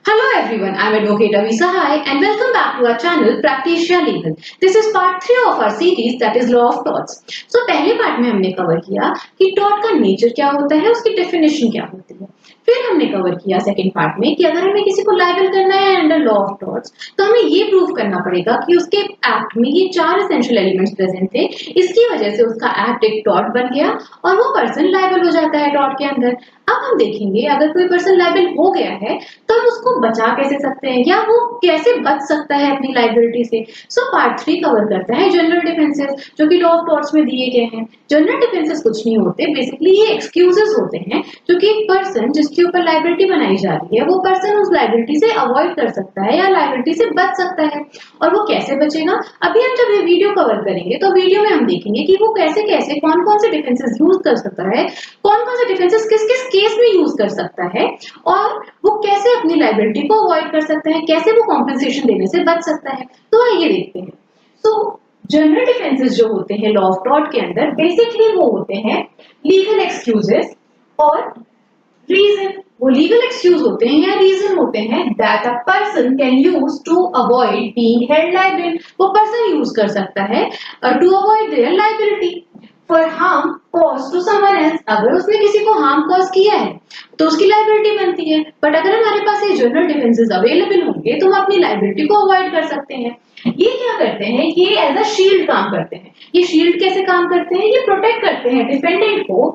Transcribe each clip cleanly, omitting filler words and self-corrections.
Hello everyone, I'm Advocate Avi Sahai and welcome back to our channel Practitia Legal. This is part 3 of our series that is Law of Torts. So पहले part में हमने cover किया कि tort का nature क्या होता है, उसकी डेफिनेशन क्या होती है। फिर हमने कवर किया सेकंड पार्ट में कि अगर हमें किसी को लायबल करना है अंडर लॉ ऑफ टॉर्ट्स तो हमें ये प्रूव करना पड़ेगा कि उसके एक्ट में ये 4 एसेंशियल एलिमेंट्स प्रेजेंट थे, इसकी वजह से उसका एक्ट एक टॉर्ट बन गया और वो पर्सन लायबल हो जाता है टॉर्ट के अंदर। अब हम देखेंगे अगर कोई पर्सन लायबल हो गया है तो हम उसको बचा कैसे सकते हैं या वो कैसे बच सकता है अपनी लायबिलिटी से। सो पार्ट 3 कवर करता है जनरल डिफेंसेस जो कि लॉ ऑफ टॉर्ट्स में दिए गए हैं। जनरल डिफेंसेस कुछ नहीं होते, बेसिकली ये एक्सक्यूजेस होते हैं जो कि एक पर्सन जिसके ऊपर लायबिलिटी बनाई जा रही है वो पर्सन उस लायबिलिटी से अवॉइड कर सकता है या लायबिलिटी से बच सकता है। और वो कैसे बचेगा, अभी हम जब ये वीडियो कवर करेंगे तो वीडियो में हम देखेंगे कि वो कैसे कैसे कौन कौन से डिफेंसेस यूज कर सकता है, कौन कौन से डिफेंसेस किस किस केस में यूज कर सकता है और वो कैसे अपनी लायबिलिटी को अवॉइड कर सकता है, कैसे वो कॉम्पेंसेशन देने से बच सकता है। तो आइए देखते हैं। तो जनरल डिफेंसेस जो होते हैं लॉ ऑफ टॉर्ट के अंदर बेसिकली वो होते हैं लीगल एक्सक्यूजेस और रीजन। वो लीगल एक्सक्यूज होते हैं या रीजन होते हैं that a person can use to avoid being held liable. वो पर्सन यूज कर सकता है to avoid their liability for harm cause to someone else. अगर उसने किसी को हार्म कॉज किया है तो उसकी लायबिलिटी बनती है, बट अगर हमारे पास ये जनरल डिफेंसेस अवेलेबल होंगे तो हम अपनी लायबिलिटी को अवॉइड कर सकते हैं। ये क्या करते हैं, ये एज अ शील्ड काम करते हैं। ये शील्ड कैसे काम करते हैं, ये प्रोटेक्ट करते हैं डिफेंडेंट को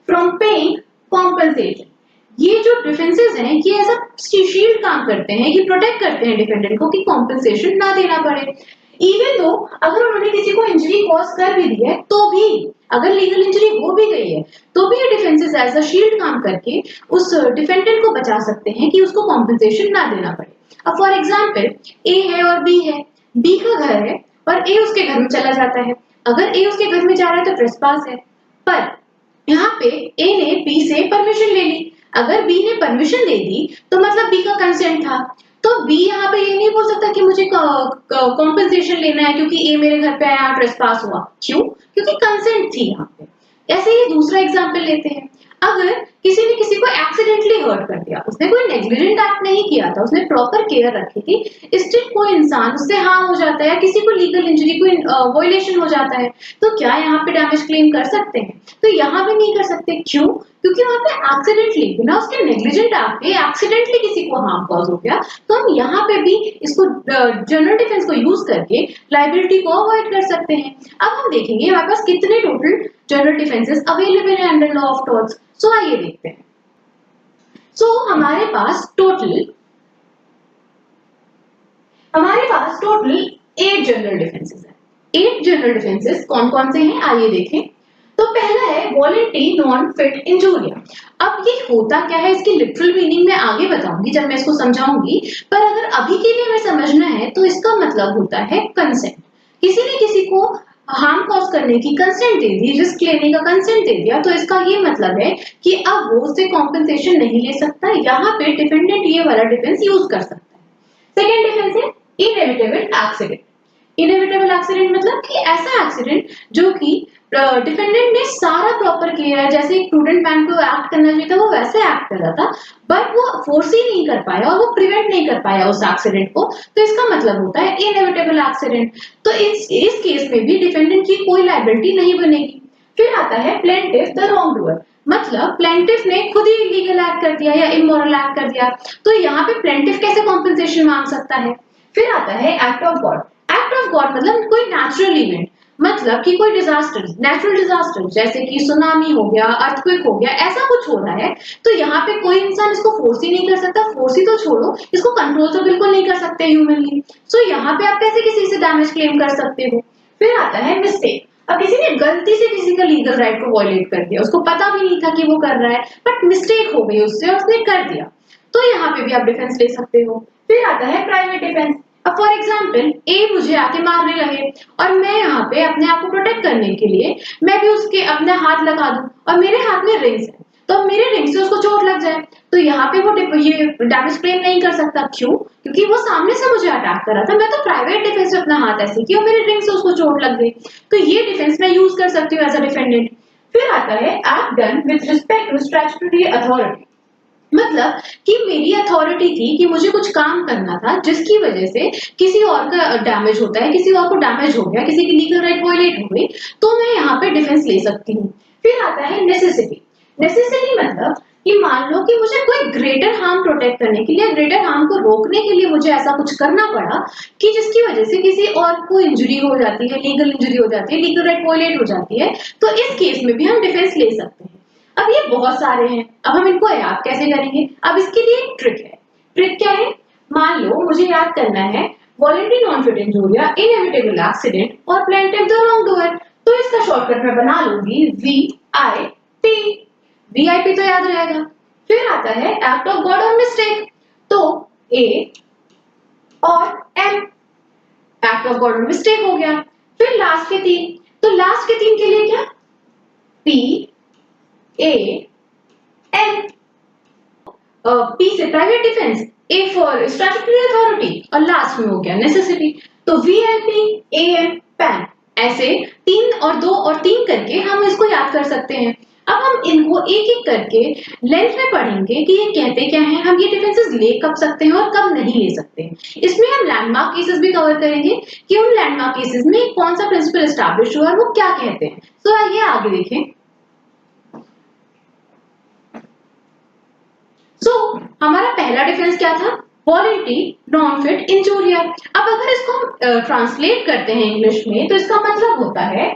फ्रॉम पेइंग कॉम्पेंसेशन। ये जो डिफेंसेस हैं ये एज अ शील्ड काम करते हैं, ये प्रोटेक्ट करते हैं डिफेंडेंट को कि कॉम्पेंसेशन ना देना पड़े। इवन दो अगर उन्होंने किसी को इंजरी कॉज कर भी दी है तो भी, अगर लीगल इंजरी हो भी गई है तो भी ये डिफेंसेस एज अ शील्ड काम करके उस डिफेंडेंट को बचा सकते हैं कि उसको कॉम्पेंसेशन ना देना पड़े। अब फॉर एग्जांपल ए है और बी है, बी का घर है और ए उसके घर में चला जाता है। अगर ए उसके घर में जा रहा है तो ट्रेसपास है, पर यहाँ पे ए ने बी से परमिशन ले ली। अगर बी ने परमिशन दे दी तो मतलब बी का कंसेंट था, तो बी यहाँ पे ये नहीं बोल सकता कि मुझे कॉम्पेंसेशन लेना है क्योंकि ए मेरे घर पे आया ट्रेसपास हुआ। क्यों? क्योंकि कंसेंट थी यहाँ पे। ऐसे ही दूसरा एग्जांपल लेते हैं। अगर किसी ने किसी को एक्सीडेंटली हर्ट कर दिया, उसने कोई नेग्लिजेंट एक्ट नहीं किया था, उसने प्रॉपर केयर रखी थी, स्टिल कोई इंसान उससे हार्म हो जाता है, किसी को लीगल इंजरी को वायलेशन हो जाता है, तो क्या यहाँ पे डैमेज क्लेम कर सकते हैं? तो यहाँ भी नहीं कर सकते। क्यों? क्योंकि वहां पे एक्सीडेंटली, बिना उसके नेग्लिजेंट एक्ट के एक्सीडेंटली किसी को हार्म कॉज हो गया, तो हम यहाँ पे भी इसको जनरल डिफेंस को यूज करके लायबिलिटी को अवॉइड कर सकते हैं। अब हम देखेंगे हमारे पास कितने टोटल जनरल डिफेंसेस अवेलेबल है अंडर लॉ ऑफ टॉर्ट्स। सो आइए देखते हैं। सो हमारे पास टोटल 8 जनरल डिफेंसेस है। 8 जनरल डिफेंसेस कौन कौन से हैं आइए देखें। तो पहला है वॉलंटरी नॉन फिट इंजूरिया। अब ये होता क्या है, इसकी लिटरल मीनिंग मैं आगे बताऊंगी जब मैं इसको समझाऊंगी, पर अगर अभी के लिए हमें समझना है तो इसका मतलब होता है कंसेंट। किसी ने किसी को हार्म कॉज करने की कंसेंट दे दी, रिस्क लेने का कंसेंट दे दिया, तो इसका ये मतलब है कि अब वो उससे कॉम्पेंसेशन नहीं ले सकता। यहाँ पे डिफेंडेंट ये वाला डिफेंस यूज कर सकता है। सेकेंड डिफेंस है इनएविटेबल एक्सीडेंट। इनएविटेबल एक्सीडेंट मतलब कि ऐसा एक्सीडेंट जो कि डिफेंडेंट ने सारा प्रॉपर किया, जैसे एक प्रूडेंट मैन को एक्ट करना चाहिए था वो वैसे एक्ट कर रहा था, बट वो फोर्स ही नहीं कर पाया और वो प्रिवेंट नहीं कर पाया उस एक्सीडेंट को, तो इसका मतलब होता है इनएविटेबल एक्सीडेंट। तो इस केस में भी डिफेंडेंट की कोई लायबिलिटी नहीं बनेगी। फिर आता है प्लेंटिफ द रॉन्ग डूअर, मतलब प्लेंटिफ ने खुद ही इलीगल एक्ट कर दिया या इमोरल एक्ट कर दिया, तो यहाँ पे प्लेंटिफ कैसे कॉम्पेंसेशन मांग सकता है। फिर आता है act of God. Act of God मतलब कोई नेचुरल इवेंट, मतलब कि कोई डिजास्टर, नेचुरल डिजास्टर जैसे कि सुनामी हो गया, अर्थक्वेक हो गया, ऐसा कुछ हो रहा है, तो यहाँ पे कोई इंसान इसको फोर्स ही नहीं कर सकता। फोर्स ही तो छोड़ो, इसको कंट्रोल तो बिल्कुल नहीं कर सकते ह्यूमनली। सो यहाँ पे आप कैसे किसी से डैमेज क्लेम कर सकते हो। फिर आता है मिस्टेक। अब किसी ने गलती से किसी का लीगल राइट को वायलेट कर दिया, उसको पता भी नहीं था कि वो कर रहा है, बट मिस्टेक हो गई उससे और उसने कर दिया, तो यहाँ पे भी आप डिफेंस ले सकते हो। फिर आता है प्राइवेट डिफेंस। अब फॉर एग्जाम्पल ए मुझे आके मारने लगे और मैं यहाँ पे अपने आप को प्रोटेक्ट करने के लिए मैं भी उसके अपने हाथ लगा दूं और मेरे हाथ में रिंग्स है, तो मेरे रिंग से उसको चोट लग जाए, तो यहाँ पे वो ये डैमेज क्लेम नहीं कर सकता। क्यों? क्योंकि वो सामने से मुझे अटैक कर रहा था, मैं तो प्राइवेट डिफेंस में अपना हाथ ऐसे किया और मेरे रिंग से उसको चोट लग गई, तो ये डिफेंस मैं यूज कर सकती हूँ एज अ डिफेंडेंट। फिर आता है act done with respect to statutory authority, मतलब कि मेरी अथॉरिटी प्रॉपर्टी थी कि मुझे कुछ काम करना था जिसकी वजह से किसी और का डैमेज होता है, किसी और को डैमेज हो गया, किसी की लीगल राइट वायलेट हो गई, तो मैं यहाँ पे डिफेंस ले सकती हूँ। फिर आता है नेसेसिटी। नेसेसिटी मतलब कि मान लो कि मुझे कोई ग्रेटर हार्म प्रोटेक्ट करने के लिए, ग्रेटर हार्म को रोकने के लिए मुझे ऐसा कुछ करना पड़ा कि जिसकी वजह से किसी और को इंजरी हो जाती है, लीगल इंजरी हो जाती है, लीगल राइट वायलेट हो जाती है, तो इस केस में भी हम डिफेंस ले सकते हैं। अब ये बहुत सारे हैं, अब हम इनको याद कैसे करेंगे? अब इसके लिए एक ट्रिक है। ट्रिक क्या है? मान लो मुझे याद करना है voluntary non fit injuria, inevitable accident और प्लेंटिफ द रॉन्गडूअर, तो इसका शॉर्टकट मैं बना लूंगी VIP। VIP तो याद रहेगा। फिर आता है एक्ट ऑफ गॉड और मिस्टेक, तो A और M, एक्ट ऑफ गॉड और मिस्टेक हो गया। फिर लास्ट के तीन, तो लास्ट के तीन के लिए क्या? P A N। P से private defence, A for statutory authority और लास्ट में हो गया नेसेसिटी। तो VIP AM PAN, ऐसे 3 और 2 और 3 करके हम इसको याद कर सकते हैं। अब हम इनको एक एक करके लेंथ में पढ़ेंगे कि ये कहते क्या हैं, हम ये डिफेंसेस ले कब सकते हैं और कब नहीं ले सकते हैं। इसमें हम लैंडमार्क केसेस भी कवर करेंगे कि उन लैंडमार्क केसेस में कौन सा प्रिंसिपल एस्टैब्लिश हुआ है, वो क्या कहते हैं। तो आइए आगे देखें। हमारा पहला डिफेंस क्या था? Voluntary non fit injuria. अब अगर इसको हम ट्रांसलेट करते हैं इंग्लिश में, तो इसका मतलब होता है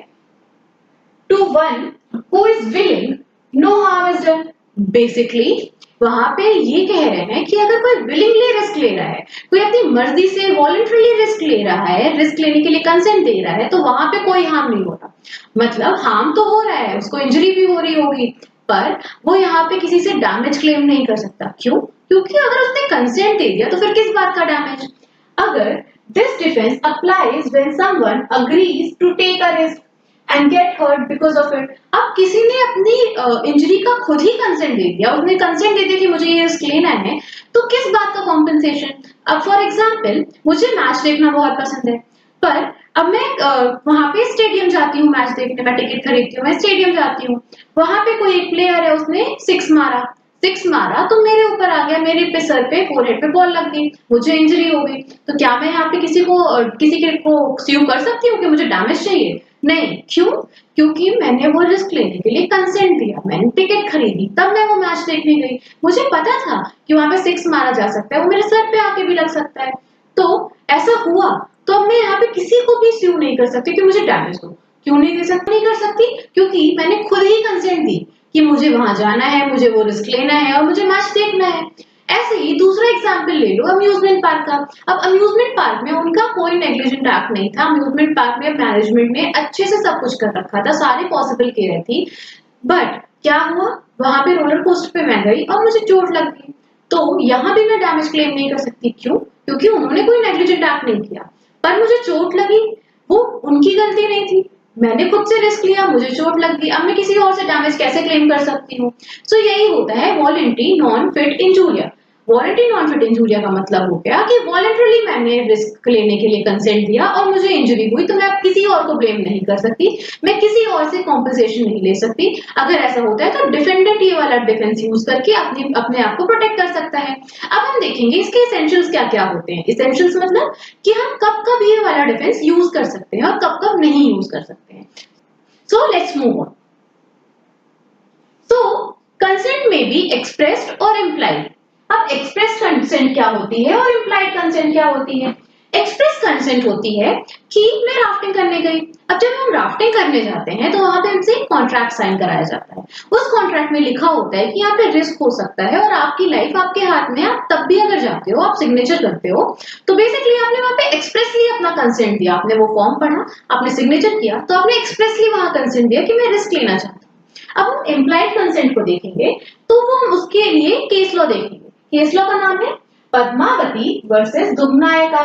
to one who is willing no harm is done. Basically वहां पे ये कह रहे हैं कि अगर कोई विलिंगली रिस्क ले रहा है, कोई अपनी मर्जी से वॉलंटरीली रिस्क ले रहा है, रिस्क लेने के लिए कंसेंट दे रहा है, तो वहां पे कोई हार्म नहीं हो रहा। मतलब हार्म तो हो रहा है, उसको इंजरी भी हो रही होगी, पर वो यहाँ पे किसी से डैमेज क्लेम नहीं कर सकता। क्यों? क्योंकि अगर उसने कंसेंट दे दिया तो फिर किस बात का डैमेज? अगर this defence applies when someone agrees to take a risk and get hurt because of it. अब किसी ने अपनी इंजरी का खुद ही कंसेंट दे दिया, उसने कंसेंट दे दिया कि मुझे ये रिस्क लेना है, तो किस बात का कॉम्पेंसेशन? अब फॉर एग्जाम्पल मुझे मैच देखना बहुत पसंद है, पर अब मैं वहां पे स्टेडियम जाती हूँ मैच देखने, मैं टिकट खरीदती हूँ, मैं स्टेडियम जाती हूँ, वहां पे कोई एक प्लेयर है, उसने सिक्स मारा तो मेरे ऊपर आ गया, मेरे पे सर पे फोरहेड पे बॉल लग गई, मुझे इंजरी हो गई, तो क्या मैं यहाँ पे किसी को स्यू कर सकती हूँ कि मुझे डैमेज चाहिए? नहीं। क्यों? क्योंकि मैंने वो रिस्क लेने के लिए कंसेंट दिया, मैंने टिकट खरीदी, तब मैं वो मैच देखने गई, मुझे पता था कि वहां पे सिक्स मारा जा सकता है, वो मेरे सर पे आके भी लग सकता है, तो ऐसा हुआ, तो अब मैं यहाँ पे किसी को भी स्यू नहीं कर सकती कि मुझे डैमेज हो। क्यों नहीं दे सकती? नहीं कर सकती क्योंकि मैंने खुद ही कंसेंट दी कि मुझे वहां जाना है, मुझे वो रिस्क लेना है और मुझे मैच देखना है। ऐसे ही दूसरा एग्जांपल ले लो अम्यूजमेंट पार्क का। अब अम्यूजमेंट पार्क में उनका कोई नेग्लिजेंट एक्ट नहीं था, अम्यूजमेंट पार्क में मैनेजमेंट ने अच्छे से सब कुछ कर रखा था, सारी पॉसिबल केयर थी, बट क्या हुआ, वहां पे रोलर कोस्टर पे मैं गई और मुझे चोट लग गई, तो यहाँ भी मैं डैमेज क्लेम नहीं कर सकती। क्यों? क्योंकि उन्होंने कोई नेग्लिजेंट एक्ट नहीं किया, पर मुझे चोट लगी, वो उनकी गलती नहीं थी, मैंने खुद से रिस्क लिया, मुझे चोट लग गई, अब मैं किसी और से डैमेज कैसे क्लेम कर सकती हूँ? सो यही होता है voluntary non fit injuria. Voluntary non fit injuria का मतलब हो गया कि वॉलंटरली मैंने रिस्क लेने के लिए कंसेंट दिया और मुझे इंजरी हुई, तो मैं अब किसी और को ब्लेम नहीं कर सकती, मैं किसी और से कॉम्पेंसेशन नहीं ले सकती। अगर ऐसा होता है तो डिफेंडेंट ये वाला डिफेंस यूज करके अपने आप को प्रोटेक्ट कर सकता है। अब हम देखेंगे इसके एसेंशियल्स क्या क्या होते हैं। एसेंशियल्स मतलब कि हम कब कब ये वाला डिफेंस यूज कर सकते हैं और कब कब नहीं यूज कर सकते हैं। So let's move on. So consent में बी एक्सप्रेस्ड और इम्प्लाइड। अब एक्सप्रेस कंसेंट क्या होती है और इम्प्लाइड कंसेंट क्या होती है? एक्सप्रेस कंसेंट होती है कि मैं राफ्टिंग करने गई, अब जब हम राफ्टिंग करने जाते हैं तो वहां पे हमसे एक कॉन्ट्रैक्ट साइन कराया जाता है, उस कॉन्ट्रैक्ट में लिखा होता है कि यहाँ पे रिस्क हो सकता है और आपकी लाइफ आपके हाथ में, आप तब भी अगर जाते हो, आप सिग्नेचर करते हो, तो बेसिकली आपने वहां पे एक्सप्रेसली अपना कंसेंट दिया, आपने वो फॉर्म पढ़ा, आपने सिग्नेचर किया, तो आपने एक्सप्रेसली वहां कंसेंट दिया कि मैं रिस्क लेना चाहता हूँ। अब हम इम्प्लाइड कंसेंट को देखेंगे तो वो हम उसके लिए केस लॉ देखेंगे। केस लॉ का नाम है पद्मावती वर्सेस दुग्नायका।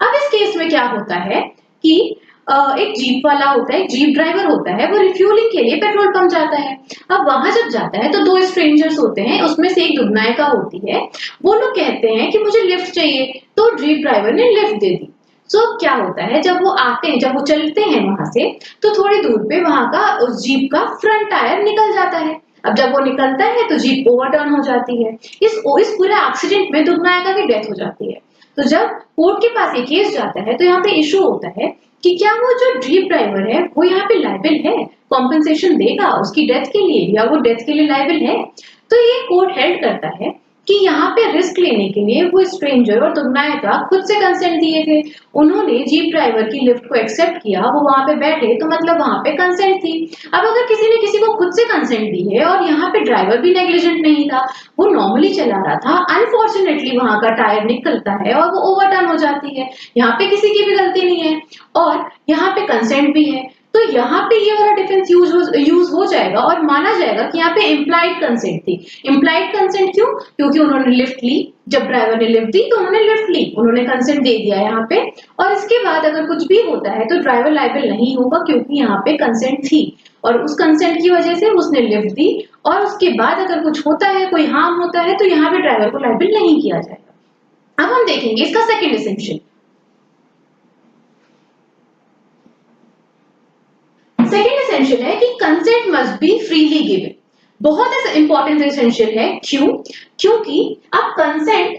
अब इस केस में क्या होता है कि एक जीप वाला होता है, एक जीप ड्राइवर होता है, वो रिफ्यूलिंग के लिए पेट्रोल पंप जाता है। अब वहां जब जाता है तो दो स्ट्रेंजर्स होते हैं, उसमें से एक दुग्नायका होती है, वो लोग कहते हैं कि मुझे लिफ्ट चाहिए, तो जीप ड्राइवर ने लिफ्ट दे दी। सो क्या होता है, जब वो आते हैं, जब वो चलते हैं वहां से, तो थोड़ी दूर पे वहां का उस जीप का फ्रंट टायर निकल जाता है। अब जब वो निकलता है तो जीप ओवरटर्न हो जाती है। इस पूरे एक्सीडेंट में दुर्नायका की डेथ हो जाती है। तो जब कोर्ट के पास ये केस जाता है तो यहाँ पे इशू होता है कि क्या वो जो जीप ड्राइवर है वो यहाँ पे लायबल है, कॉम्पेंसेशन देगा उसकी डेथ के लिए, या वो डेथ के लिए लायबल है। तो ये कोर्ट हेल्ड करता है कि यहाँ पे रिस्क लेने के लिए वो स्ट्रेंजर और दुर्नायका खुद से कंसेंट दिए थे। उन्होंने जीप ड्राइवर की लिफ्ट को एक्सेप्ट किया, वो वहां पे बैठे, तो मतलब वहां पे कंसेंट थी। अब अगर किसी ने किसी को खुद से कंसेंट दी है और यहाँ पे ड्राइवर भी नेग्लिजेंट नहीं था, वो नॉर्मली चला रहा था, अनफॉर्चुनेटली वहां का टायर निकलता है और वो ओवरटर्न हो जाती है। यहाँ पे किसी की भी गलती नहीं है और यहाँ पे कंसेंट भी है, तो यहाँ पे ये वाला डिफेंस यूज हो जाएगा और माना जाएगा कि यहाँ पे इम्प्लाइड कंसेंट थी। इम्प्लाइड कंसेंट क्यों? क्योंकि उन्होंने लिफ्ट ली, जब ड्राइवर ने लिफ्ट दी तो उन्होंने लिफ्ट ली, उन्होंने कंसेंट दे दिया यहाँ पे, और इसके बाद अगर कुछ भी होता है तो ड्राइवर लायबल नहीं होगा क्योंकि यहाँ पे कंसेंट थी और उस कंसेंट की वजह से उसने लिफ्ट दी, और उसके बाद अगर कुछ होता है, कोई हार्म होता है, तो यहाँ पे ड्राइवर को लायबल नहीं किया जाएगा। अब हम देखेंगे इसका सेकेंड एसेंशियल। सेकेंड एसेंशियल है कि consent must be freely given. बहुत इंपॉर्टेंट एसेंशियल है। क्यों? क्योंकि अब कंसेंट,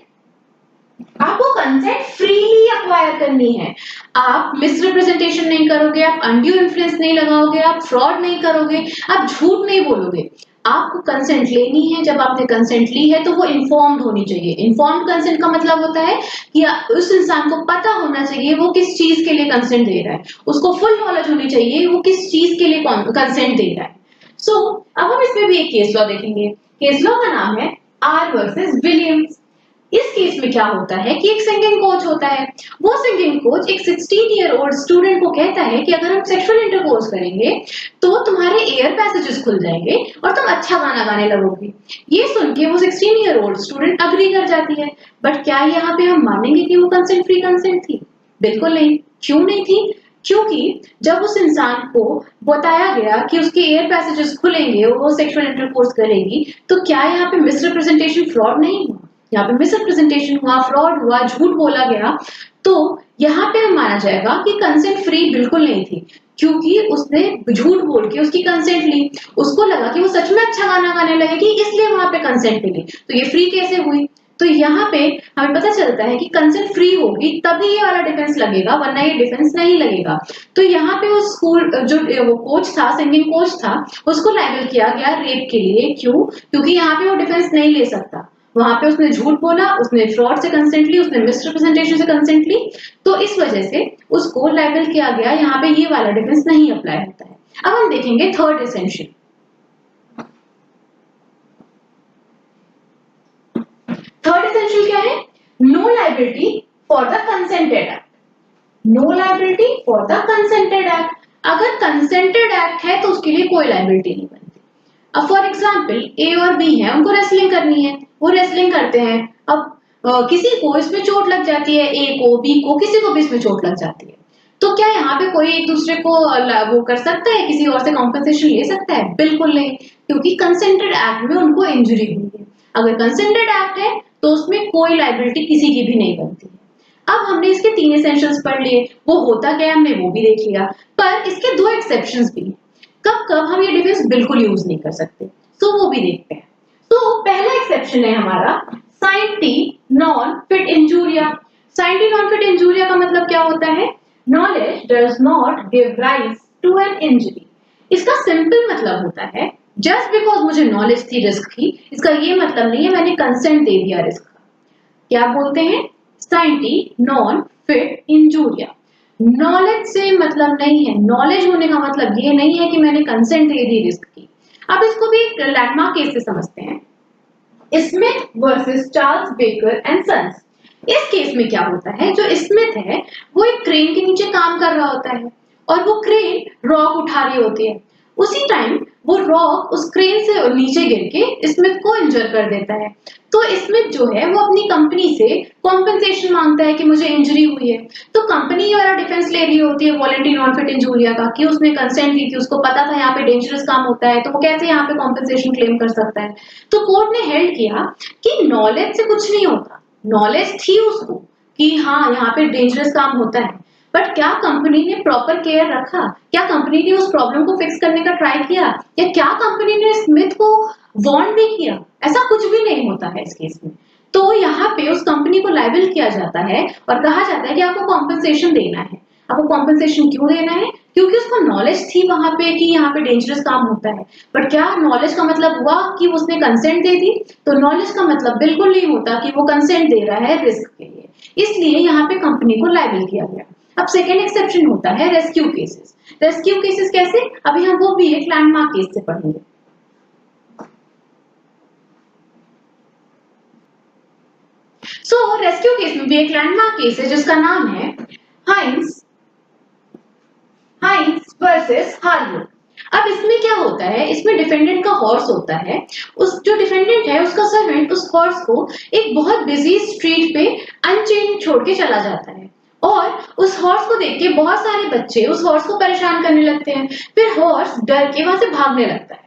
आपको कंसेंट फ्रीली अक्वायर करनी है। आप मिसरिप्रेजेंटेशन नहीं करोगे, आप अनड्यू इन्फ्लुएंस नहीं लगाओगे, आप फ्रॉड नहीं करोगे, आप झूठ नहीं बोलोगे। आपको कंसेंट लेनी है, जब आपने कंसेंट ली है तो वो इन्फॉर्म्ड होनी चाहिए। इन्फॉर्म्ड कंसेंट का मतलब होता है कि उस इंसान को पता होना चाहिए वो किस चीज के लिए कंसेंट दे रहा है, उसको फुल नॉलेज होनी चाहिए वो किस चीज के लिए कंसेंट दे रहा है। सो अब हम इसमें भी एक केस लॉ देखेंगे। केस लॉ का नाम है आर वर्सेस विलियम्स। इस केस में क्या होता है कि एक सिंगिंग कोच होता है, वो सिंगिंग कोच एक 16 ईयर ओल्ड स्टूडेंट को कहता है कि अगर हम सेक्सुअल इंटरकोर्स करेंगे तो तुम्हारे एयर पैसेजेस खुल जाएंगे और तुम अच्छा गाना गाने लगोगी। ये सुन के वो 16 ईयर ओल्ड स्टूडेंट अग्री कर जाती है। बट क्या यहाँ पे हम मानेंगे कि वो कंसेंट फ्री कंसेंट थी? बिल्कुल नहीं। क्यों नहीं थी? क्योंकि जब उस इंसान को बताया गया कि उसके एयर पैसेजेस खुलेंगे और वो सेक्सुअल इंटरकोर्स करेगी, तो क्या यहाँ पे मिसरिप्रेजेंटेशन, फ्रॉड नहीं हुआ? यहाँ पे मिसरिप्रेजेंटेशन हुआ, फ्रॉड हुआ, झूठ बोला गया। तो यहाँ पे हम माना जाएगा कि कंसेंट फ्री बिल्कुल नहीं थी, क्योंकि उसने झूठ बोल के उसकी कंसेंट ली। उसको लगा कि वो सच में अच्छा गाना गाने लगेगी, इसलिए वहां पे कंसेंट मिली। तो ये फ्री कैसे हुई? तो यहाँ पे हमें पता चलता है कि कंसेंट फ्री होगी तभी ये वाला डिफेंस लगेगा, वरना ये डिफेंस नहीं लगेगा। तो यहाँ पे वो स्कूल जो वो कोच था, सिंगिंग कोच था, उसको लायबल किया गया रेप के लिए। क्यों? क्योंकि यहाँ पे वो डिफेंस नहीं ले सकता। वहां पे उसने झूठ बोला, उसने फ्रॉड से कंसेंट ली, उसने मिसरिप्रेजेंटेशन से कंसेंट ली, तो इस वजह से उसको लायबल किया गया। यहाँ पे ये वाला डिफेंस नहीं अप्लाई होता है। अब हम देखेंगे थर्ड एसेंशियल। थर्ड एसेंशियल क्या है? No liability for the consented act. No liability for the consented act. अगर कंसेंटेड एक्ट है तो उसके लिए कोई लायबिलिटी नहीं बनती। अब फॉर एग्जाम्पल ए और बी है, उनको रेसलिंग करनी है, वो रेसलिंग करते हैं। अब किसी को इसमें चोट लग जाती है, ए को, बी को, किसी को भी इसमें चोट लग जाती है, तो क्या यहाँ पे कोई एक दूसरे को वो कर सकता है, किसी और से कॉम्पेंसेशन ले सकता है? बिल्कुल नहीं, क्योंकि कंसेंटेड एक्ट में उनको इंजरी हुई है। अगर कंसेंटेड एक्ट है तो उसमें कोई लायबिलिटी किसी की भी नहीं बनती है। अब हमने इसके 3 एसेंशियल्स पढ़ लिए, वो होता क्या है हमने वो भी देख लिया, पर इसके 2 एक्सेप्शंस भी हैं। कब कब हम ये डिफेंस बिल्कुल यूज नहीं कर सकते, तो वो भी देखते हैं। तो पहला एक्सेप्शन है हमारा scienti non fit injuria. Scienti non fit injuria का मतलब क्या होता है? Knowledge does not give rise to an injury. इसका सिंपल मतलब होता है जस्ट बिकॉज मुझे नॉलेज थी रिस्क की, इसका ये मतलब नहीं है मैंने कंसेंट दे दिया रिस्क का। क्या बोलते हैं? साइंटी नॉन फिट इंजूरिया। नॉलेज से मतलब नहीं है, नॉलेज होने का मतलब ये नहीं है कि मैंने कंसेंट दे दी रिस्क की। अब इसको भी एक लैंडमार्क केस से समझते हैं, Smith versus Charles Baker and Sons. इस केस में क्या होता है, जो स्मिथ है वो एक क्रेन के नीचे काम कर रहा होता है और वो क्रेन रॉक उठा रही होती है। उसी टाइम वो रॉक उस क्रेन से नीचे गिर के स्मिथ को इंजर कर देता है। तो स्मिथ जो है वो अपनी कंपनी से कॉम्पेंसेशन मांगता है कि मुझे इंजरी हुई है। तो कंपनी वाला डिफेंस ले रही होती है वॉलंटरी नॉन फिट इंजूरिया का, कि उसने कंसेंट दी थी, उसको पता था यहाँ पे डेंजरस काम होता है, तो वो कैसे यहाँ पे कॉम्पेंसेशन क्लेम कर सकता है। तो कोर्ट ने हेल्ड किया कि नॉलेज से कुछ नहीं होता, नॉलेज थी उसको कि हाँ यहाँ पे डेंजरस काम होता है, बट क्या कंपनी ने प्रॉपर केयर रखा? क्या कंपनी ने उस प्रॉब्लम को फिक्स करने का ट्राई किया? या क्या कंपनी ने स्मिथ को वार्न भी किया? ऐसा कुछ भी नहीं होता है इस केस में। तो यहाँ पे उस कंपनी को लायबल किया जाता है और कहा जाता है कि आपको कॉम्पेंसेशन देना है। आपको कॉम्पेंसेशन क्यों देना है? क्योंकि उसको नॉलेज थी वहां पे कि यहाँ पे डेंजरस काम होता है। बट क्या नॉलेज का मतलब हुआ कि उसने कंसेंट दे दी? तो नॉलेज का मतलब बिल्कुल नहीं होता कि वो कंसेंट दे रहा है रिस्क के लिए। इसलिए यहाँ पे कंपनी को लायबल किया गया। अब सेकेंड एक्सेप्शन होता है रेस्क्यू केसेस। रेस्क्यू केसेस कैसे? अभी हम वो भी एक लैंडमार्क केस से पढ़ेंगे। सो रेस्क्यू केस में भी एक लैंडमार्क केस है जिसका नाम है हाइंस वर्सेस हार्लो। अब इसमें क्या होता है, इसमें डिफेंडेंट का हॉर्स होता है। उस जो डिफेंडेंट है उसका सर्वेंट उस हॉर्स को एक बहुत बिजी स्ट्रीट पे अनचेन छोड़ के चला जाता है और उस हॉर्स को देख के बहुत सारे बच्चे उस हॉर्स को परेशान करने लगते हैं। फिर हॉर्स डर के वहां से भागने लगता है।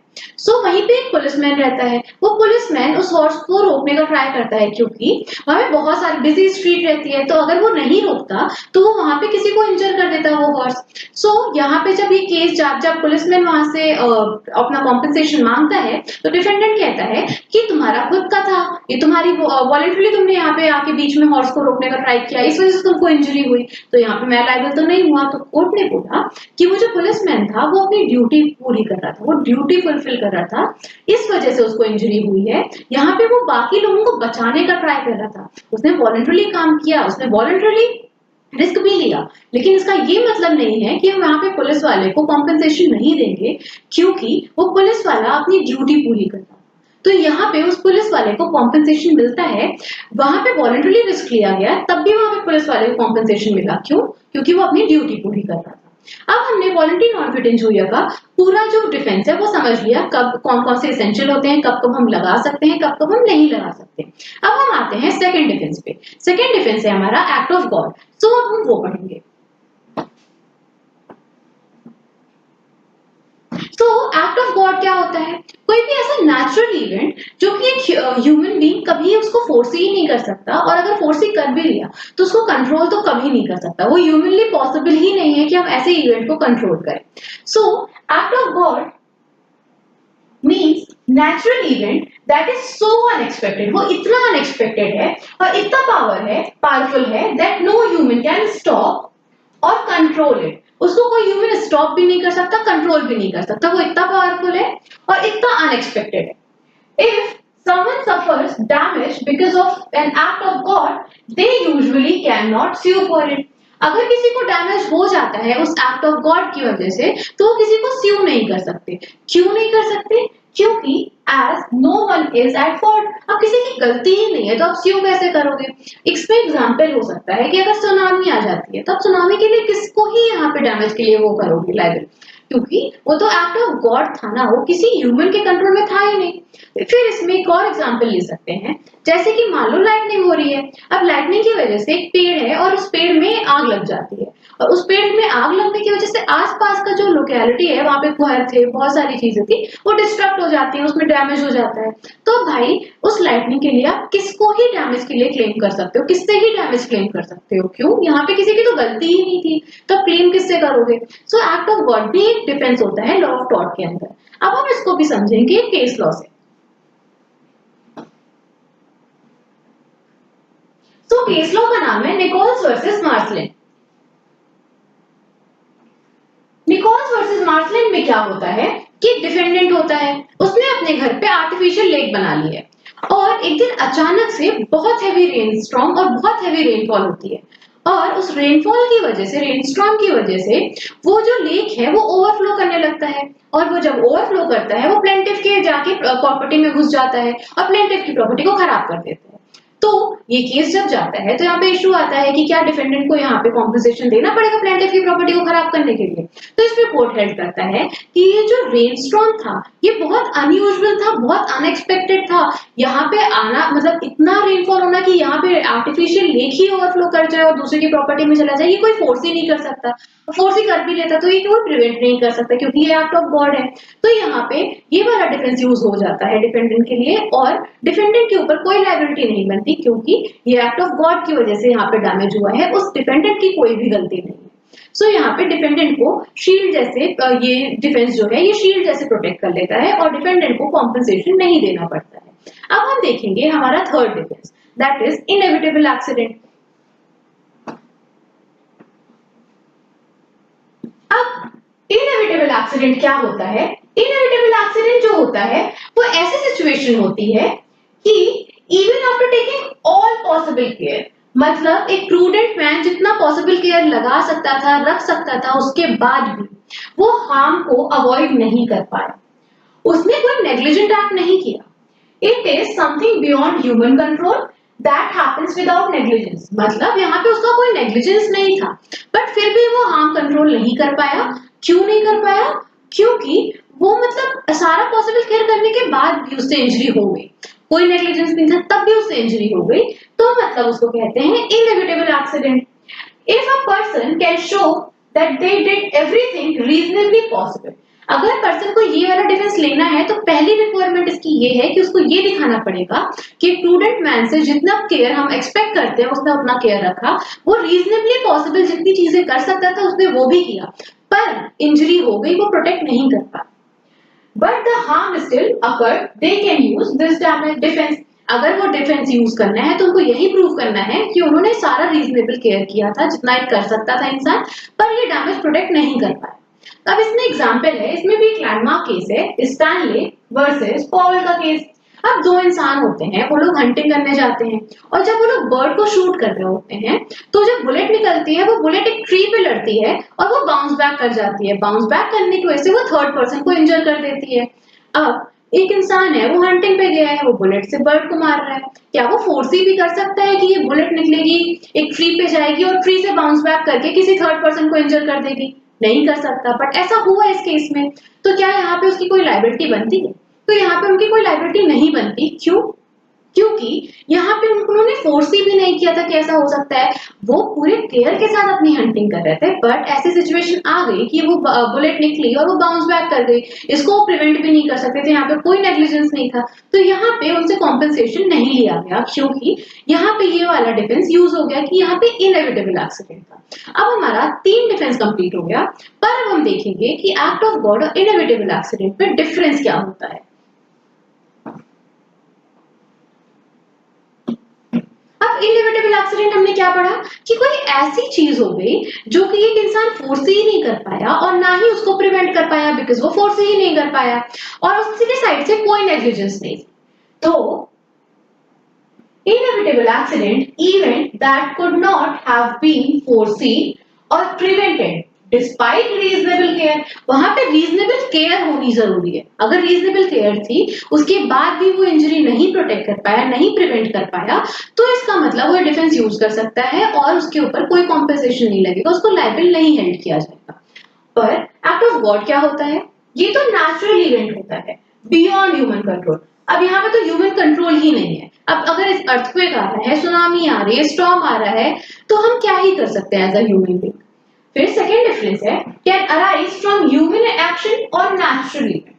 वहीं पे एक पुलिसमैन रहता है। वो पुलिसमैन उस हॉर्स को रोकने का ट्राई करता है क्योंकि वहां पे बहुत सारी बिजी स्ट्रीट रहती है, तो अगर वो नहीं रोकता तो वो वहां पे किसी को इंजर कर देता वो हॉर्स। यहाँ पे जब ये केस जब पुलिसमैन वहां से अपना कॉम्पेंसेशन मांगता है तो डिफेंडेंट कहता है कि तुम्हारा खुद का था, ये तुम्हारी वॉलंटरी तुमने यहाँ पे आके बीच में हॉर्स को रोकने का ट्राई किया, इस वजह से तुमको इंजरी हुई, तो यहाँ पे मैं लायबल तो नहीं हुआ। तो कोर्ट ने बोला कि वो जो पुलिसमैन था वो अपनी ड्यूटी पूरी कर रहा था, वो ड्यूटी फुलफिल कर रहा था, इस वजह से उसको इंजरी हुई है। यहाँ पे वो बाकी लोगों को बचाने का ट्राई कर रहा था, उसने वॉलंटरली काम किया, उसने वॉलंटरली रिस्क भी लिया। लेकिन इसका ये मतलब नहीं है कि हम यहाँ पे पुलिस वाले को कॉम्पेंसेशन नहीं देंगे क्योंकि वो पुलिस वाला अपनी ड्यूटी पूरी करता। तो यहाँ पे उस पुलिस वाले को कॉम्पेंसेशन मिलता है, वहां पे वॉलंटरली रिस्क लिया गया तब भी वहां पे पुलिस वाले को कॉम्पेंसेशन मिला। क्यों? क्योंकि वो अपनी ड्यूटी पूरी कर रहा था। अब हमने वॉलंटरी नॉन फिट इंजूरिया का पूरा जो डिफेंस है वो समझ लिया, कब कौन कौन से एसेंशियल होते हैं, कब कब हम लगा सकते हैं, कब कब हम नहीं लगा सकते। अब हम आते हैं सेकंड डिफेंस पे। सेकंड डिफेंस है हमारा एक्ट ऑफ गॉड। अब हम वो पढ़ेंगे। तो एक्ट ऑफ गॉड क्या होता है? कोई भी ऐसा नेचुरल इवेंट जो कि एक ह्यूमन बीइंग कभी उसको फोर्स ही नहीं कर सकता, और अगर फोर्स ही कर भी लिया तो उसको कंट्रोल तो कभी नहीं कर सकता। वो ह्यूमनली पॉसिबल ही नहीं है कि हम ऐसे इवेंट को कंट्रोल करें। So act of God means natural event that is so unexpected, वो इतना अनएक्सपेक्टेड है और इतना पावरफुल है that no human can stop और कंट्रोल इट। उसको कोई ह्यूमन स्टॉप भी नहीं कर सकता, कंट्रोल भी नहीं कर सकता, वो इतना पावरफुल है और इतना अनएक्सपेक्टेड है। If someone suffers damage because of an act of God, they usually cannot sue for it. अगर किसी को डैमेज हो जाता है उस एक्ट ऑफ गॉड की वजह से तो वो किसी को स्यू नहीं कर सकते। क्यों नहीं कर सकते? क्योंकि as no one is at fault, अब किसी की गलती ही नहीं है तो आप स्यू कैसे करोगे? इसमें एग्जांपल हो सकता है कि अगर सुनामी आ जाती है तो आप सुनामी के लिए किसको ही यहाँ पे डैमेज के लिए वो करोगे लायबल, क्योंकि वो तो एक्ट ऑफ गॉड था ना, वो किसी ह्यूमन के कंट्रोल में था ही नहीं। फिर इसमें एक और एग्जांपल ले सकते हैं, जैसे कि मान लो लाइटनिंग हो रही है। अब लाइटनिंग की वजह से एक पेड़ है और उस पेड़ में आग लग जाती है, और उस पेड़ में आग लगने की वजह से आसपास का जो लोकेलिटी है वहां पे घर थे, बहुत सारी चीजें थी, वो डिस्ट्रक्ट हो जाती है, उसमें डैमेज हो जाता है। तो भाई उस लाइटनिंग के लिए आप किसको ही डैमेज के लिए क्लेम कर सकते हो, किससे ही डैमेज क्लेम कर सकते हो? क्यों? यहाँ पे किसी की तो गलती ही नहीं थी, तो क्लेम किससे करोगे? सो एक्ट ऑफ गॉड भी एक डिफेंस होता है लॉ ऑफ टॉर्ट के अंदर। अब हम इसको भी समझेंगे केस लॉ से। तो केस लॉ का नाम है निकोल्स वर्सेस मार्सलिन। निकोल्स वर्सेस मार्सलिन में क्या होता है कि डिफेंडेंट होता है, उसने अपने घर पे आर्टिफिशियल लेक बना ली है और एक दिन अचानक से बहुत हैवी रेन स्टॉर्म और बहुत हैवी रेनफॉल होती है, और उस रेनफॉल की वजह से, रेनस्टॉर्म की वजह से वो जो लेक है वो ओवरफ्लो करने लगता है, और वो जब ओवरफ्लो करता है वो प्लेंटिफ के जाके प्रॉपर्टी में घुस जाता है और प्लेंटिफ की प्रॉपर्टी को खराब कर देता है। तो ये केस जब जाता है तो यहाँ पे इशू आता है कि क्या डिफेंडेंट को यहाँ पे कॉम्पेंसेशन देना पड़ेगा प्लेंटिफ की प्रॉपर्टी को खराब करने के लिए। तो इसमें कोर्ट हेल्ड करता है कि ये जो रेनस्टॉर्म था ये बहुत अनयूजुअल था, बहुत अनएक्सपेक्टेड था। यहाँ पे आना मतलब इतना रेनफॉल होना कि यहाँ पे आर्टिफिशियल लेक ही ओवरफ्लो कर जाए और दूसरे की प्रॉपर्टी में चला जाए, ये कोई फोर्स ही नहीं कर सकता। फोर्स ही कर भी लेता तो ये कोई प्रिवेंट नहीं कर सकता क्योंकि ये एक्ट ऑफ गॉड है। तो यहाँ पे ये वाला डिफेंस यूज हो जाता है डिफेंडेंट के लिए, और डिफेंडेंट के ऊपर कोई लायबिलिटी नहीं बनती क्योंकि ये एक्ट ऑफ गॉड की वजह से यहाँ पे डैमेज हुआ है, उस डिफेंडेंट की कोई भी गलती नहीं है। सो यहाँ पे डिफेंडेंट को शील्ड जैसे ये डिफेंस जो है ये शील्ड जैसे प्रोटेक्ट कर लेता है और डिफेंडेंट को कॉम्पेंसेशन नहीं देना पड़ता है। अब हम देखेंगे हमारा third defence, that is inevitable accident. अब इनएविटेबल एक्सीडेंट क्या होता है? इनएविटेबल एक्सीडेंट जो होता है वो ऐसी सिचुएशन होती है कि even after taking all possible care, मतलब एक प्रूडेंट मैन जितना पॉसिबल केयर लगा सकता था, रख सकता था, उसके बाद भी वो हार्म को अवॉइड नहीं कर पाया। उसने कोई नेग्लिजेंट एक्ट नहीं किया। It is something beyond human control that happens without negligence, मतलब यहाँ पे उसका कोई नेग्लिजेंस नहीं था बट फिर भी वो हार्म कंट्रोल नहीं कर पाया। क्यों नहीं कर पाया? क्योंकि वो मतलब सारा पॉसिबल केयर करने के बाद भी उससे इंजरी हो गई, कोई नेग्लिजेंस नहीं था तब भी उससे इंजरी हो गई, तो मतलब उसको कहते हैं inevitable accident. If a person can show that they did everything reasonably possible, अगर पर्सन को ये वाला डिफेंस लेना है तो पहली रिक्वायरमेंट इसकी ये है कि उसको ये दिखाना पड़ेगा कि प्रूडेंट मैन से जितना केयर हम एक्सपेक्ट करते हैं उसने अपना केयर रखा, वो रीजनेबली पॉसिबल जितनी चीजें कर सकता था उसने वो भी किया, पर इंजरी हो गई, वो प्रोटेक्ट नहीं कर पाया। But the harm still occurred, they can use this damage defence. अगर वो डिफेंस यूज करना है तो उनको यही प्रूव करना है कि उन्होंने सारा रीजनेबल केयर किया था जितना एक कर सकता था इंसान, पर ये डैमेज प्रोटेक्ट नहीं कर पाया। अब इसमें एग्जांपल है, इसमें भी एक लैंडमार्क केस है, स्टैनले वर्सेस पॉवेल का केस। अब दो इंसान होते हैं, वो लोग हंटिंग करने जाते हैं और जब वो लोग बर्ड को शूट कर रहे होते हैं तो जब बुलेट निकलती है वो बुलेट एक ट्री पे लड़ती है और वो बाउंस बैक कर जाती है। बाउंस बैक करने की वजह से वो थर्ड पर्सन को इंजर कर देती है। अब एक इंसान है, वो हंटिंग पे गया है, वो बुलेट से बर्ड को मार रहा है, क्या वो फोर्सी भी कर सकता है कि ये बुलेट निकलेगी, एक ट्री पे जाएगी और ट्री से बाउंस बैक करके किसी थर्ड पर्सन को इंजर कर देगी? नहीं कर सकता। बट ऐसा हुआ इस केस में, तो क्या यहाँ पे उसकी कोई लायबिलिटी बनती है? तो यहाँ पे उनकी कोई लायबिलिटी नहीं बनती। क्यों? क्योंकि यहाँ पे उन्होंने फोर्स भी नहीं किया था कि ऐसा हो सकता है, वो पूरे केयर के साथ अपनी हंटिंग कर रहे थे, बट ऐसी सिचुएशन आ गई कि वो बुलेट निकली और वो बाउंस बैक कर गई, इसको प्रिवेंट भी नहीं कर सकते थे, यहाँ पे कोई नेग्लिजेंस नहीं था, तो यहाँ पे उनसे कॉम्पेंसेशन नहीं लिया गया क्योंकि यहाँ पे ये वाला डिफेंस यूज हो गया कि यहाँ पे इनएविटेबल एक्सीडेंट था। अब हमारा 3 डिफेंस कंप्लीट हो गया, पर अब हम देखेंगे कि एक्ट ऑफ गॉड और इनएविटेबल एक्सीडेंट में डिफरेंस क्या होता है। अब इनएविटेबल एक्सीडेंट हमने क्या पढ़ा कि कोई ऐसी चीज हो गई जो कि एक इंसान फोर्स ही नहीं कर पाया और ना ही उसको प्रिवेंट कर पाया, बिकॉज वो फोर्स ही नहीं कर पाया और उसके साइड से कोई नेग्लिजेंस नहीं। तो inevitable accident event that could not have been foreseen और प्रिवेंटेड डिस्पाइट रीजनेबल केयर। वहां पे रीजनेबल केयर होनी जरूरी है। अगर रीजनेबल केयर थी उसके बाद भी वो इंजरी नहीं प्रोटेक्ट कर पाया, नहीं प्रिवेंट कर पाया, तो इसका मतलब वो डिफेंस यूज कर सकता है और उसके ऊपर कोई कॉम्पेंसेशन नहीं लगेगा, उसको लायबल नहीं हेल्ड किया जाएगा। पर एक्ट ऑफ गॉड क्या होता है? ये तो नेचुरल इवेंट होता है बियॉन्ड ह्यूमन कंट्रोल। अब यहाँ पे तो ह्यूमन कंट्रोल ही नहीं है। अब अगर इस अर्थक्वेक आ रहा है, सुनामी आ रही है, स्टॉर्म आ रहा है, तो हम क्या ही कर सकते हैं एज अ ह्यूमन बीइंग। फिर सेकेंड डिफरेंस है, can arise from human action और नेचुरल इवेंट।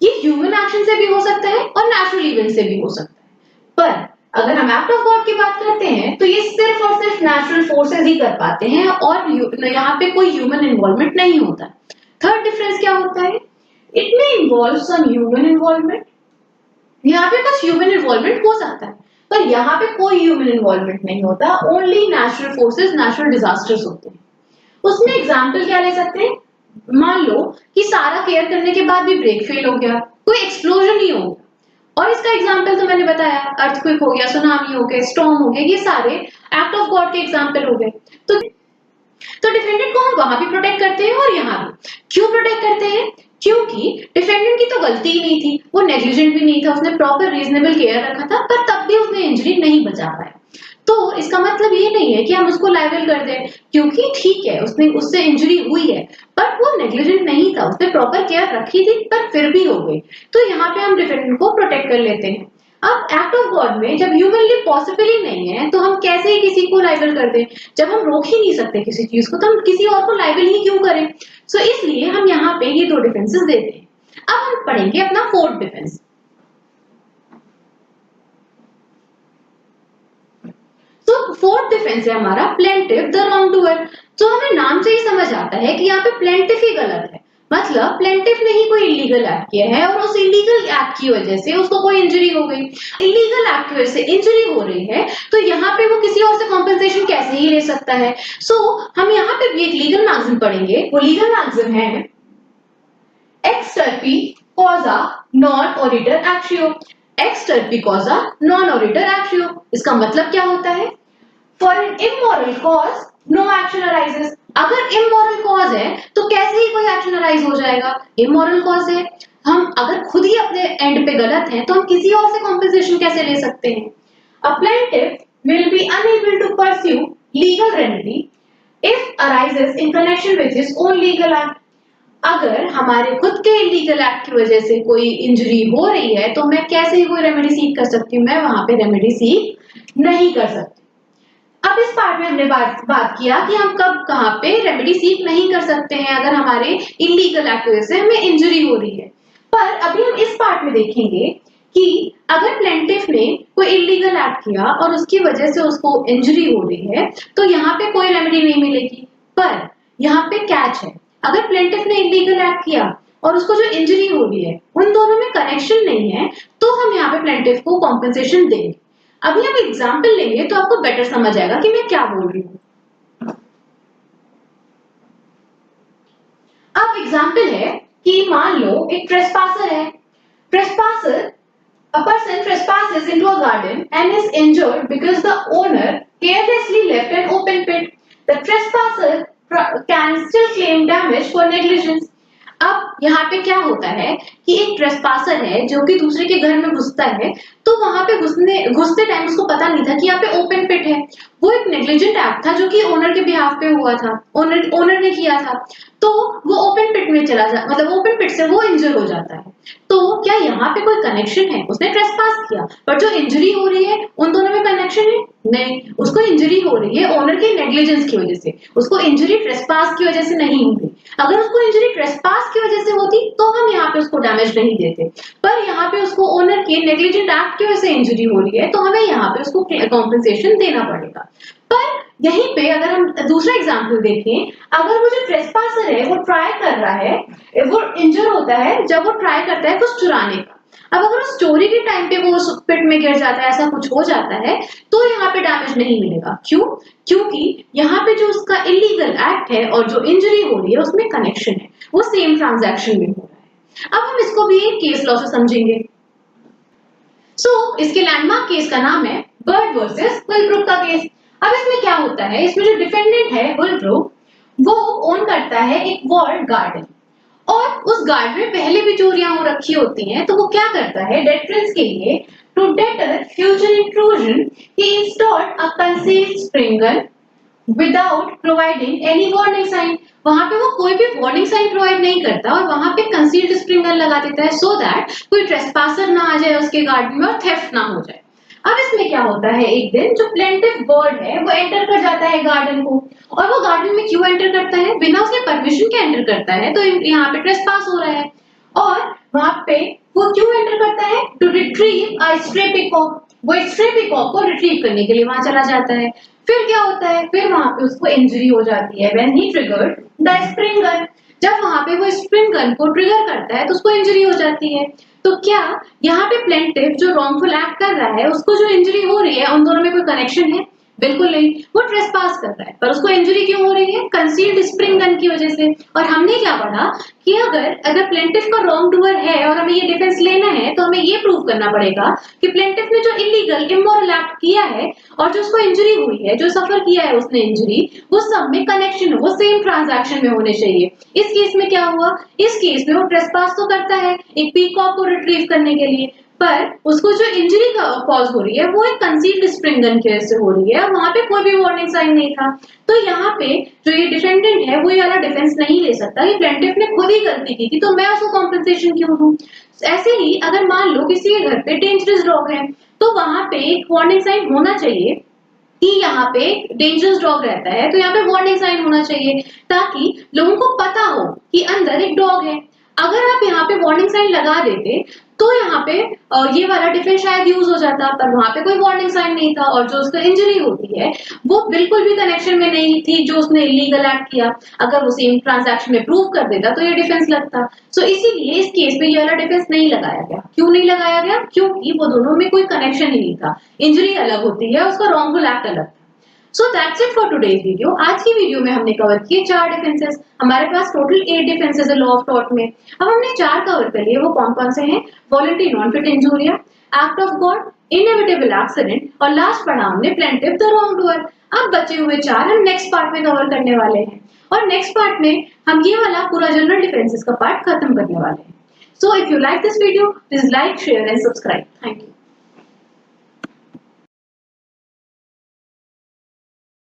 ये ह्यूमन एक्शन से भी हो सकता है और नेचुरल इवेंट से भी हो सकता है, पर अगर हम एक्ट ऑफ गॉड की बात करते हैं तो ये सिर्फ और सिर्फ नेचुरल फोर्सेस ही कर पाते हैं और यहाँ पे कोई ह्यूमन इन्वॉल्वमेंट नहीं होता। थर्ड डिफरेंस क्या होता है? It may involve some human involvement. यहाँ पे कुछ ह्यूमन इन्वॉल्वमेंट हो सकता है पर यहाँ पे कोई ह्यूमन इन्वॉल्वमेंट नहीं होता, only natural forces, natural disasters होते हैं। उसमें एग्जाम्पल क्या ले सकते हैं? मान लो कि सारा केयर करने के बाद भी ब्रेक फेल हो गया, कोई एक्सप्लोजन ही हो गया, और इसका एग्जाम्पल तो मैंने बताया, अर्थक्वेक हो गया, सुनामी हो गया, स्टॉर्म हो गया, ये सारे एक्ट ऑफ गॉड के एग्जाम्पल हो गए। तो डिफेंडेंट को हम वहां भी प्रोटेक्ट करते हैं और यहाँ भी। क्यों प्रोटेक्ट करते हैं? क्योंकि डिफेंडेंट की तो गलती ही नहीं थी, वो नेग्लिजेंट भी नहीं था, उसने प्रॉपर रीजनेबल केयर रखा था, पर तब भी उसने इंजरी नहीं बचा पाया। तो इसका मतलब ये नहीं है कि हम उसको लायबल कर दें, क्योंकि ठीक है उससे इंजरी हुई है बट वो नेग्लिजेंट नहीं था, उसने प्रॉपर केयर रखी थी, पर फिर भी हो गई, तो यहाँ पे हम डिफेंडेंट को प्रोटेक्ट कर लेते हैं। अब एक्ट ऑफ गॉड में जब ह्यूमनली पॉसिबल ही नहीं है तो हम कैसे ही किसी को लायबल कर दें? जब हम रोक ही नहीं सकते किसी चीज को तो हम किसी और को लायबल ही क्यों करें? सो इसलिए हम यहाँ पे ये 2 डिफेंसेस देते हैं। अब हम पढ़ेंगे अपना फोर्थ डिफेंस। तो फोर्थ डिफेंस है हमारा प्लेंटिफ द रॉन्ग डूअर। तो हमें नाम से ही समझ आता है कि यहाँ पे प्लेंटिफ ही गलत है, मतलब प्लेंटिफ ने ही कोई इलीगल एक्ट किया है और उस इलीगल एक्ट की वजह से उसको कोई इंजरी हो गई। इलीगल एक्ट की वजह से इंजरी हो रही है तो यहाँ पे वो किसी और से कॉम्पेंसेशन कैसे ही ले सकता है। सो हम यहाँ पे भी एक लीगल मैगज़ीन पढ़ेंगे। वो लीगल मैगज़ीन है ex turpi causa non oritur actio. Ex turpi causa non oritur actio, इसका मतलब क्या होता है? For an immoral cause no action arises. अगर इमोरल कॉज है तो कैसे ही कोई एक्शन अराइज हो जाएगा? इमोरल कॉज है, हम अगर खुद ही अपने एंड पे गलत हैं तो हम किसी और से कॉम्पेंसेशन कैसे ले सकते हैं? A plaintiff will be unable to pursue legal remedy if arises in connection with his own legal act. अगर हमारे खुद के इलीगल एक्ट की वजह से कोई इंजरी हो रही है तो मैं कैसे ही कोई रेमेडी सीख कर सकती हूँ? मैं वहां पे रेमेडी सीख नहीं कर सकती। अब इस पार्ट में हमने बात किया कि हम कब कहाँ पे रेमेडी सीख नहीं कर सकते हैं अगर हमारे इलीगल एक्ट की वजह से हमें इंजरी हो रही है। पर अभी हम इस पार्ट में देखेंगे कि अगर प्लेंटिफ ने कोई इलीगल एक्ट किया और उसकी वजह से उसको इंजरी हो रही है तो यहाँ पे कोई रेमेडी नहीं मिलेगी। पर यहाँ पे कैच है, अगर प्लेंटिफ ने इलीगल एक्ट किया और उसको जो इंजरी हो रही है उन दोनों में कनेक्शन नहीं है तो हम यहाँ पे प्लेंटिफ को कॉम्पेंसेशन देंगे। अभी हम एग्जाम्पल लेंगे तो आपको बेटर समझ आएगा कि मैं क्या बोल रही हूँ। अब एग्जाम्पल है कि मान लो एक ट्रेसपासर है। ट्रेसपासर, a person trespasses into a garden and is injured because the owner carelessly left an open pit. The trespasser can still claim damage for negligence. अब यहाँ पे क्या होता है कि एक ट्रेसपासर है जो कि दूसरे के घर में घुसता है, तो वहां पे घुसते टाइम उसको पता नहीं था कि यहाँ पे ओपन पिट है। वो एक नेग्लिजेंट एक्ट था जो कि ओनर के बिहाफ पे हुआ था, ओनर ने किया था, तो वो ओपन पिट में चला जा मतलब ओपन पिट से वो इंजर हो जाता है। तो क्या यहाँ पे कोई कनेक्शन है? उसने ट्रेसपास किया पर जो इंजरी हो रही है उन दोनों में कनेक्शन है? नहीं, उसको इंजरी हो रही है ओनर के नेग्लिजेंस की वजह से, उसको इंजरी ट्रेसपास की वजह से नहीं हुई। अगर उसको इंजरी ट्रेसपास की वजह से होती तो हम यहाँ पे उसको डैमेज नहीं देते, पर यहाँ पे उसको ओनर के नेग्लिजेंट एक्ट की वजह से इंजरी हो रही है तो हमें यहाँ पे उसको कॉम्पेंसेशन देना पड़ेगा। पर यहीं पे अगर हम दूसरा एग्जांपल देखें, अगर वो जो ट्रेसपासर है वो ट्राई कर रहा है, वो इंजर होता है जब वो ट्राई करता है कुछ चुराने का। अब अगर उस चोरी के टाइम पे वो उस पिट में गिर जाता है, ऐसा कुछ हो जाता है, तो यहाँ पे डैमेज नहीं मिलेगा। क्यों? क्योंकि यहाँ पे जो उसका इलीगल एक्ट है और जो इंजरी हो रही है उसमें कनेक्शन है, वो सेम ट्रांजैक्शन में हो रहा है। अब हम इसको भी एक केस लॉ से समझेंगे। इसके लैंडमार्क केस का नाम है बर्ड वर्सेस होलब्रुक का केस। अब इसमें क्या होता है, इसमें जो डिफेंडेंट है होलब्रुक, वो ओन करता है एक वॉल्ड गार्डन और उस गार्डन में पहले भी चोरियां हो रखी होती हैं, तो वो क्या करता है डेटरेंस के लिए, to deter future intrusion he installed a concealed sprinkler without providing any warning sign. वहां पे वो कोई भी वार्निंग साइन प्रोवाइड नहीं करता और वहां पे कंसील्ड स्प्रिंगल लगा देता है सो दैट कोई ट्रेसपासर ना आ जाए उसके गार्डन में और थेफ्ट ना हो जाए। अब इसमें क्या होता है, एक दिन जो प्लेंटिफ बर्ड है वो एंटर कर जाता है गार्डन को, और वो गार्डन में क्यों एंटर करता है? बिना उसके परमिशन के एंटर करता है, तो यहाँ पे ट्रेसपास हो रहा है। और वहां पे वो क्यों एंटर करता है? To retrieve a stray peacock. वो स्ट्रे पीकॉक को रिट्रीव करने के लिए वहां चला जाता है। फिर क्या होता है, फिर वहां पे उसको इंजरी हो जाती है when he triggered the spring gun. जब वहां पे वो स्प्रिंग गन को ट्रिगर करता है तो उसको इंजरी हो जाती है। तो क्या यहाँ पे प्लेंटिफ जो रॉन्गफुल एक्ट कर रहा है उसको जो इंजरी हो रही है उन दोनों में कोई कनेक्शन है? बिल्कुल नहीं, वो ट्रेसपास कर रहा है, पर उसको इंजरी क्यों हो रही है? कंसील्ड स्प्रिंग गन की वजह से। और हमने क्या पढ़ा कि अगर प्लेंटिफ का रॉन्ग डूअर है और हमें ये डिफेंस लेना है तो हमें ये प्रूव करना पड़ेगा कि प्लेंटिफ ने जो इलीगल इमोरल एक्ट किया है और जो उसको इंजरी हुई है, जो सफर किया है उसने इंजरी, वो सब में कनेक्शन है, वो सेम ट्रांजैक्शन में होने चाहिए। इस केस में क्या हुआ, इस केस में वो ट्रेसपास तो करता है एक पीकॉक को रिट्रीव करने के लिए, पर उसको जो इंजरी कॉज हो रही है वो एक कंसील्ड स्प्रिंग गन की वजह से हो रही है और वहां पे कोई भी वार्निंग साइन नहीं था। तो यहाँ पे जो ये डिफेंडेंट है वो ये वाला डिफेंस नहीं ले सकता कि प्लेंटिफ ने खुद ही गलती की थी तो मैं उसको कॉम्पेंसेशन क्यों दूं। ऐसे ही अगर मान लो किसी के घर पे डेंजरस डॉग है तो वहां पे एक वार्निंग साइन होना चाहिए कि यहाँ पे डेंजरस डॉग रहता है, तो यहाँ पे वार्निंग साइन होना चाहिए ताकि लोगों को पता हो कि अंदर एक डॉग है। अगर आप यहाँ पे वार्निंग साइन लगा देते तो यहाँ पे ये वाला डिफेंस शायद यूज हो जाता, पर वहां पे कोई वार्निंग साइन नहीं था, और जो उसका इंजरी होती है वो बिल्कुल भी कनेक्शन में नहीं थी जो उसने इलीगल एक्ट किया। अगर वो सेम ट्रांजैक्शन में प्रूव कर देता तो ये डिफेंस लगता। सो इसीलिए इस केस में ये वाला डिफेंस नहीं लगाया गया। क्यों नहीं लगाया गया? क्योंकि वो दोनों में कोई कनेक्शन ही नहीं था। इंजरी अलग होती है, उसका रॉन्गफुल एक्ट अलग। So that's it for today's video. आज की वीडियो में हमने कवर किए 4 डिफेंसेस। हमारे पास टोटल 8 डिफेंसेस है लॉ ऑफ टॉर्ट में। अब हमने 4 कवर कर लिए। वो कौन कौन से हैं? Voluntary non fit injuria, act of God, inevitable accident, और लास्ट पढ़ा हमने प्लेंटिफ द रॉन्ग डूअर। अब बचे हुए 4 हम नेक्स्ट पार्ट में कवर करने वाले हैं, और नेक्स्ट पार्ट में हम ये वाला पूरा जनरल डिफेंसेस का पार्ट खत्म करने वाले हैं। So if you like this video, please like, share and subscribe. Thank you.